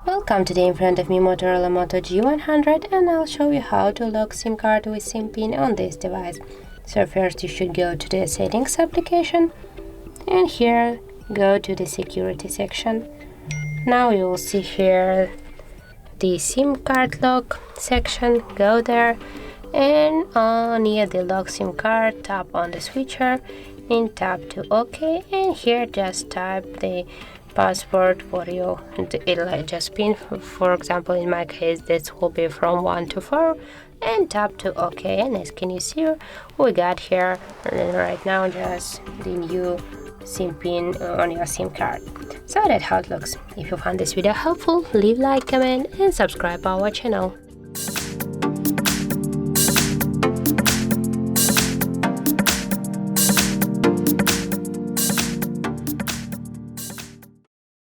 Welcome, today in front of me Motorola Moto G100, and I'll show you how to lock SIM card with SIM pin on this device. So first you should go to the settings application, and here go to the security section. Now you will see here the SIM card lock section. Go there, and near the lock SIM card, tap on the switcher and tap to OK, and here just type the password for you. It'll just pin, for example in my case this will be from 1 to 4, and tap to OK, and as can you see we got here right now just the new SIM pin on your SIM card. So that's how it looks. If you found this video helpful, leave like, comment and subscribe our channel.